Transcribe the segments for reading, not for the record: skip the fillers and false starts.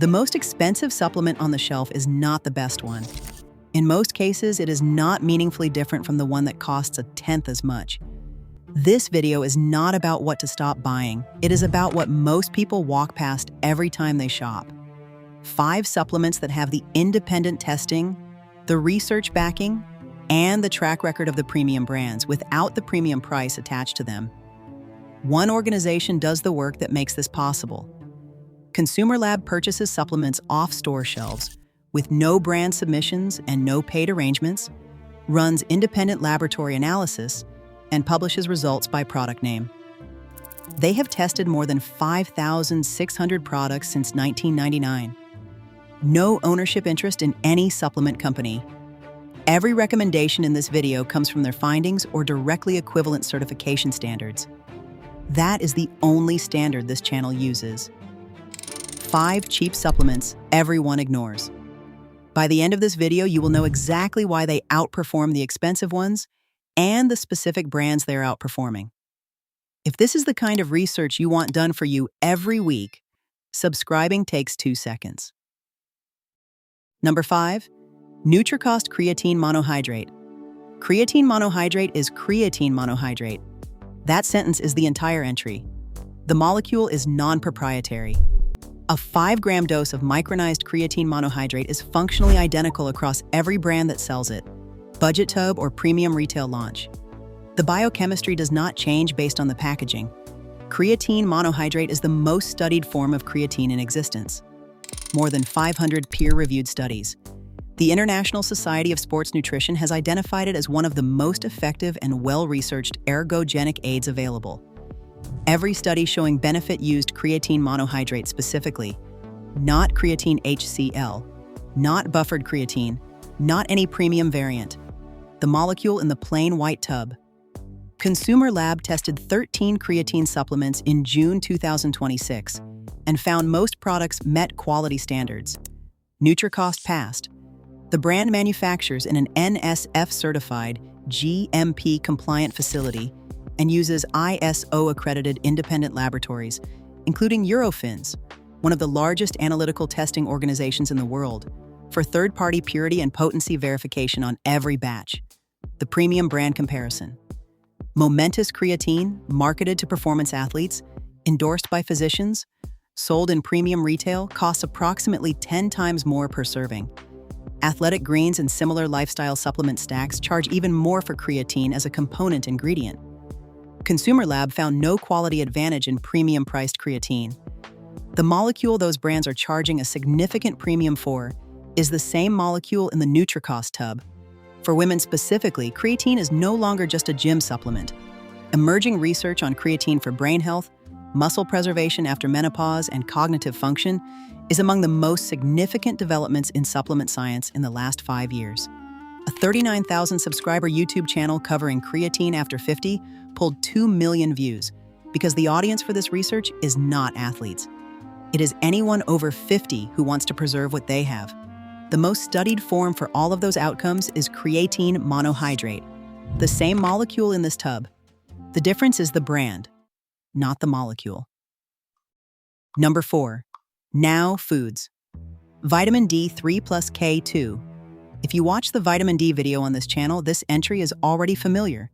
The most expensive supplement on the shelf is not the best one. In most cases, it is not meaningfully different from the one that costs a tenth as much. This video is not about what to stop buying. It is about what most people walk past every time they shop. 5 supplements that have the independent testing, the research backing, and the track record of the premium brands without the premium price attached to them. One organization does the work that makes this possible. ConsumerLab purchases supplements off store shelves with no brand submissions and no paid arrangements, runs independent laboratory analysis, and publishes results by product name. They have tested more than 5,600 products since 1999. No ownership interest in any supplement company. Every recommendation in this video comes from their findings or directly equivalent certification standards. That is the only standard this channel uses. 5 cheap supplements everyone ignores. By the end of this video, you will know exactly why they outperform the expensive ones and the specific brands they are outperforming. If this is the kind of research you want done for you every week, subscribing takes 2 seconds. Number 5, Nutricost Creatine Monohydrate. Creatine monohydrate is creatine monohydrate. That sentence is the entire entry. The molecule is non-proprietary. A 5-gram dose of micronized creatine monohydrate is functionally identical across every brand that sells it, budget tub or premium retail launch. The biochemistry does not change based on the packaging. Creatine monohydrate is the most studied form of creatine in existence. More than 500 peer-reviewed studies. The International Society of Sports Nutrition has identified it as one of the most effective and well-researched ergogenic aids available. Every study showing benefit used creatine monohydrate specifically, not creatine HCl, not buffered creatine, not any premium variant. The molecule in the plain white tub. ConsumerLab tested 13 creatine supplements in June 2026 and found most products met quality standards. Nutricost passed. The brand manufactures in an NSF-certified, GMP-compliant facility and uses ISO-accredited independent laboratories, including Eurofins, one of the largest analytical testing organizations in the world, for third-party purity and potency verification on every batch. The premium brand comparison. Momentous creatine, marketed to performance athletes, endorsed by physicians, sold in premium retail, costs approximately 10 times more per serving. Athletic Greens and similar lifestyle supplement stacks charge even more for creatine as a component ingredient. ConsumerLab found no quality advantage in premium-priced creatine. The molecule those brands are charging a significant premium for is the same molecule in the Nutricost tub. For women specifically, creatine is no longer just a gym supplement. Emerging research on creatine for brain health, muscle preservation after menopause, and cognitive function is among the most significant developments in supplement science in the last 5 years. A 39,000 subscriber YouTube channel covering creatine after 50 pulled 2 million views because the audience for this research is not athletes. It is anyone over 50 who wants to preserve what they have. The most studied form for all of those outcomes is creatine monohydrate, the same molecule in this tub. The difference is the brand, not the molecule. Number 4, Now Foods. Vitamin D3 plus K2. If you watch the vitamin D video on this channel, this entry is already familiar,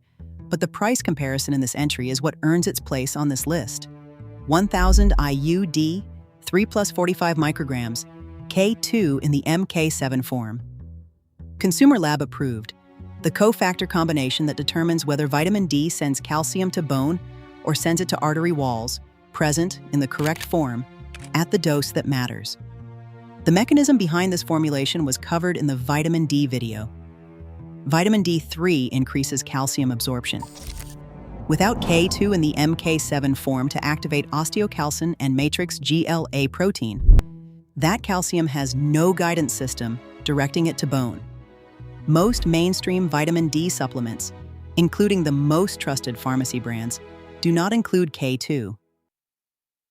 but the price comparison in this entry is what earns its place on this list. 1,000 IU D, 3 plus 45 micrograms, K2 in the MK7 form. ConsumerLab approved, the cofactor combination that determines whether vitamin D sends calcium to bone or sends it to artery walls, present in the correct form, at the dose that matters. The mechanism behind this formulation was covered in the vitamin D video. Vitamin D3 increases calcium absorption. Without K2 in the MK7 form to activate osteocalcin and matrix GLA protein, that calcium has no guidance system directing it to bone. Most mainstream vitamin D supplements, including the most trusted pharmacy brands, do not include K2.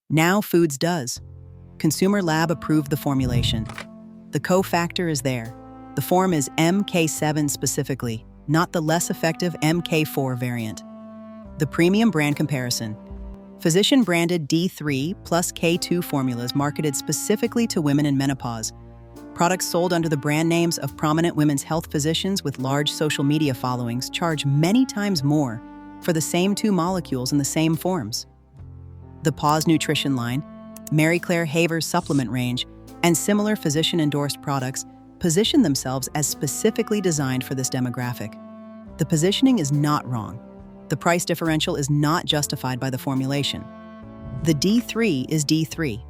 Now Foods does. ConsumerLab approved the formulation. The cofactor is there. The form is MK7 specifically, not the less effective MK4 variant. The premium brand comparison. Physician-branded D3 plus K2 formulas marketed specifically to women in menopause. Products sold under the brand names of prominent women's health physicians with large social media followings charge many times more for the same two molecules in the same forms. The Pause Nutrition line, Mary Claire Haver's supplement range, and similar physician-endorsed products position themselves as specifically designed for this demographic. The positioning is not wrong. The price differential is not justified by the formulation. The D3 is D3.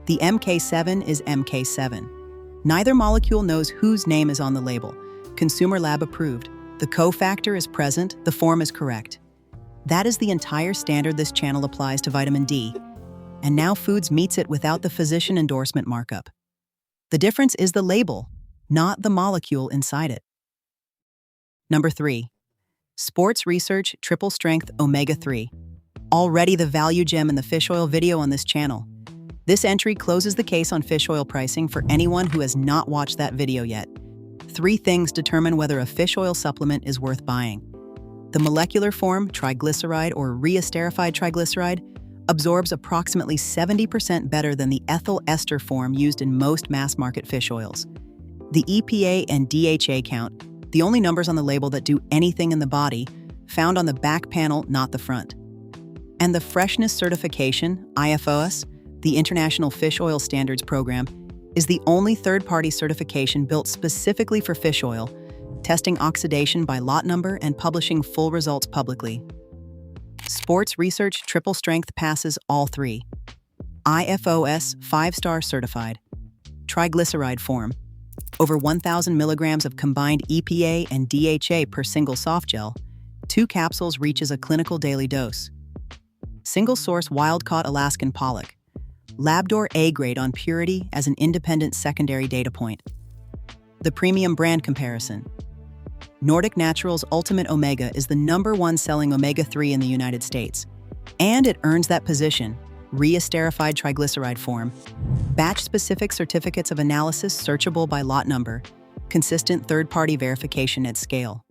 The MK7 is MK7. Neither molecule knows whose name is on the label. ConsumerLab approved. The cofactor is present, the form is correct. That is the entire standard this channel applies to vitamin D. And now Foods meets it without the physician endorsement markup. The difference is the label, not the molecule inside it. Number 3. Sports Research Triple Strength Omega-3. Already the value gem in the fish oil video on this channel. This entry closes the case on fish oil pricing for anyone who has not watched that video yet. 3 things determine whether a fish oil supplement is worth buying. The molecular form, triglyceride or reesterified triglyceride, absorbs approximately 70% better than the ethyl ester form used in most mass-market fish oils. The EPA and DHA count, the only numbers on the label that do anything in the body, found on the back panel, not the front. And the freshness certification, IFOS, the International Fish Oil Standards Program, is the only third-party certification built specifically for fish oil, testing oxidation by lot number and publishing full results publicly. Sports Research Triple Strength passes all 3. IFOS 5-star certified. Triglyceride form. Over 1,000 milligrams of combined EPA and DHA per single soft gel. 2 capsules reaches a clinical daily dose. Single-source wild-caught Alaskan pollock. Labdoor A grade on purity as an independent secondary data point. The premium brand comparison. Nordic Naturals Ultimate Omega is the #1 selling omega-3 in the United States. And it earns that position. Reesterified triglyceride form. Batch-specific certificates of analysis searchable by lot number. Consistent third-party verification at scale.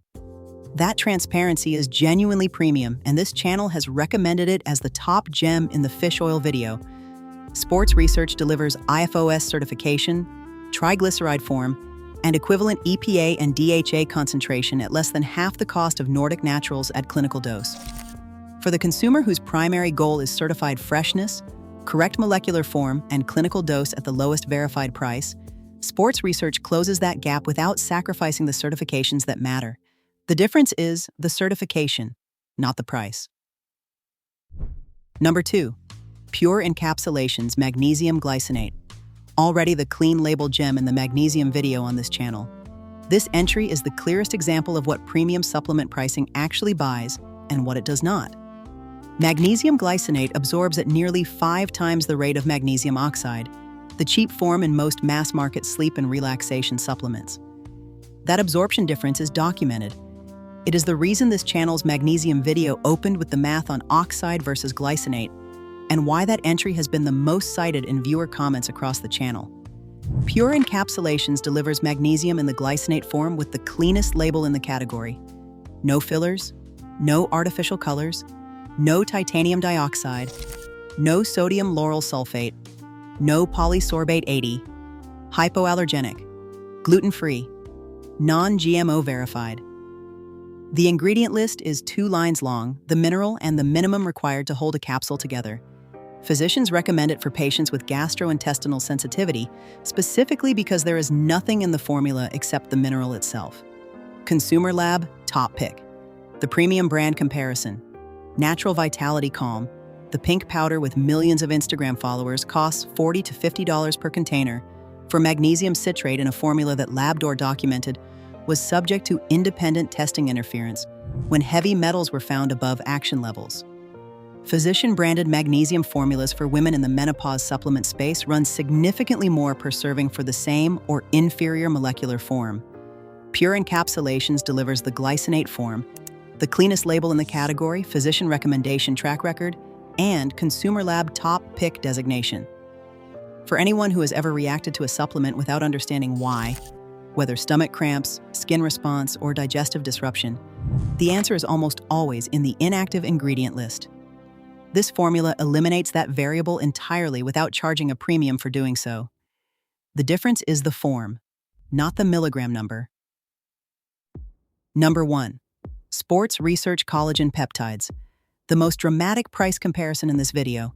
That transparency is genuinely premium, and this channel has recommended it as the top gem in the fish oil video. Sports Research delivers IFOS certification, triglyceride form, and equivalent EPA and DHA concentration at less than half the cost of Nordic Naturals at clinical dose. For the consumer whose primary goal is certified freshness, correct molecular form, and clinical dose at the lowest verified price, Sports Research closes that gap without sacrificing the certifications that matter. The difference is the certification, not the price. Number 2. Pure Encapsulations Magnesium Glycinate. Already the clean label gem in the magnesium video on this channel. This entry is the clearest example of what premium supplement pricing actually buys and what it does not. Magnesium glycinate absorbs at nearly 5 times the rate of magnesium oxide, the cheap form in most mass-market sleep and relaxation supplements. That absorption difference is documented. It is the reason this channel's magnesium video opened with the math on oxide versus glycinate, and why that entry has been the most cited in viewer comments across the channel. Pure Encapsulations delivers magnesium in the glycinate form with the cleanest label in the category. No fillers, no artificial colors, no titanium dioxide, no sodium lauryl sulfate, no polysorbate 80, hypoallergenic, gluten-free, non-GMO verified. The ingredient list is 2 lines long, the mineral and the minimum required to hold a capsule together. Physicians recommend it for patients with gastrointestinal sensitivity, specifically because there is nothing in the formula except the mineral itself. ConsumerLab, top pick. The premium brand comparison. Natural Vitality Calm, the pink powder with millions of Instagram followers, costs $40 to $50 per container for magnesium citrate in a formula that Labdoor documented was subject to independent testing interference when heavy metals were found above action levels. Physician-branded magnesium formulas for women in the menopause supplement space run significantly more per serving for the same or inferior molecular form. Pure Encapsulations delivers the glycinate form, the cleanest label in the category, physician recommendation track record, and ConsumerLab top pick designation. For anyone who has ever reacted to a supplement without understanding why, whether stomach cramps, skin response, or digestive disruption, the answer is almost always in the inactive ingredient list. This formula eliminates that variable entirely without charging a premium for doing so. The difference is the form, not the milligram number. Number 1. Sports Research Collagen Peptides, the most dramatic price comparison in this video.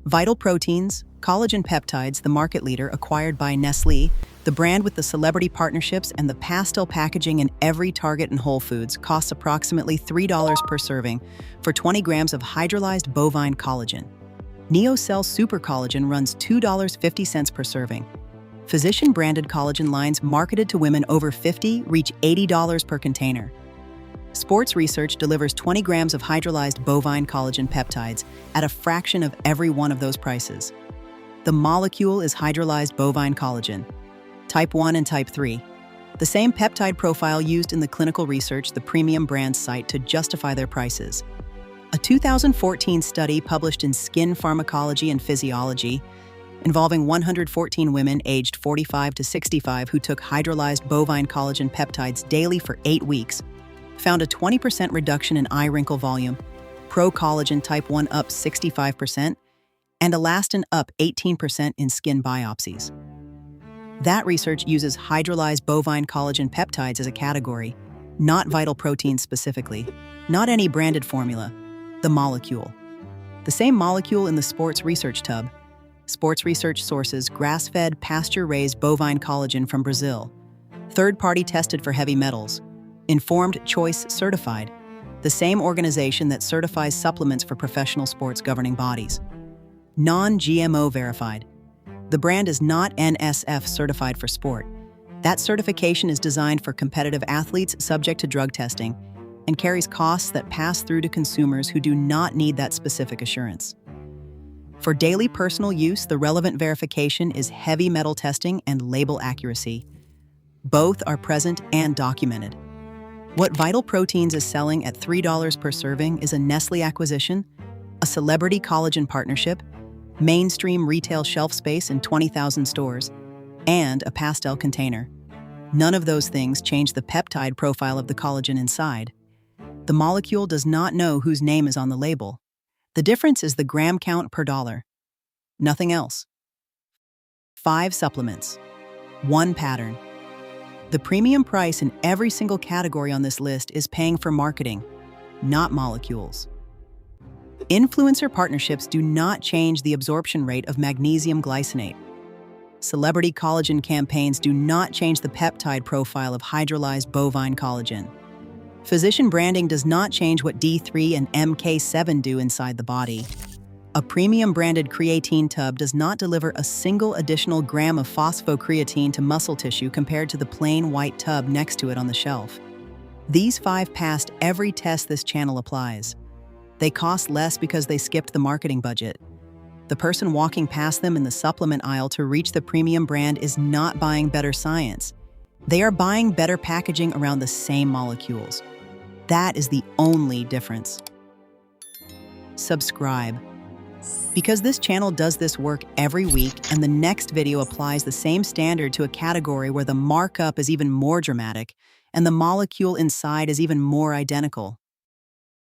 Vital Proteins, collagen peptides, the market leader acquired by Nestlé, the brand with the celebrity partnerships and the pastel packaging in every Target and Whole Foods, costs approximately $3 per serving for 20 grams of hydrolyzed bovine collagen. NeoCell Super Collagen runs $2.50 per serving. Physician-branded collagen lines marketed to women over 50 reach $80 per container. Sports Research delivers 20 grams of hydrolyzed bovine collagen peptides at a fraction of every one of those prices. The molecule is hydrolyzed bovine collagen, type 1 and type 3, the same peptide profile used in the clinical research the premium brands cite to justify their prices. A 2014 study published in Skin Pharmacology and Physiology involving 114 women aged 45 to 65 who took hydrolyzed bovine collagen peptides daily for 8 weeks found a 20% reduction in eye wrinkle volume, pro-collagen type 1 up 65%, and elastin up 18% in skin biopsies. That research uses hydrolyzed bovine collagen peptides as a category, not vital proteins specifically, not any branded formula, the molecule. The same molecule in the Sports Research tub. Sports Research sources grass-fed, pasture-raised bovine collagen from Brazil, third-party tested for heavy metals, Informed Choice Certified, the same organization that certifies supplements for professional sports governing bodies. Non-GMO verified. The brand is not NSF certified for sport. That certification is designed for competitive athletes subject to drug testing and carries costs that pass through to consumers who do not need that specific assurance. For daily personal use, the relevant verification is heavy metal testing and label accuracy. Both are present and documented. What Vital Proteins is selling at $3 per serving is a Nestlé acquisition, a celebrity collagen partnership, mainstream retail shelf space in 20,000 stores, and a pastel container. None of those things change the peptide profile of the collagen inside. The molecule does not know whose name is on the label. The difference is the gram count per dollar. Nothing else. 5 supplements. 1 pattern. The premium price in every single category on this list is paying for marketing, not molecules. Influencer partnerships do not change the absorption rate of magnesium glycinate. Celebrity collagen campaigns do not change the peptide profile of hydrolyzed bovine collagen. Physician branding does not change what D3 and MK7 do inside the body. A premium-branded creatine tub does not deliver a single additional gram of phosphocreatine to muscle tissue compared to the plain white tub next to it on the shelf. These 5 passed every test this channel applies. They cost less because they skipped the marketing budget. The person walking past them in the supplement aisle to reach the premium brand is not buying better science. They are buying better packaging around the same molecules. That is the only difference. Subscribe. Because this channel does this work every week and the next video applies the same standard to a category where the markup is even more dramatic and the molecule inside is even more identical.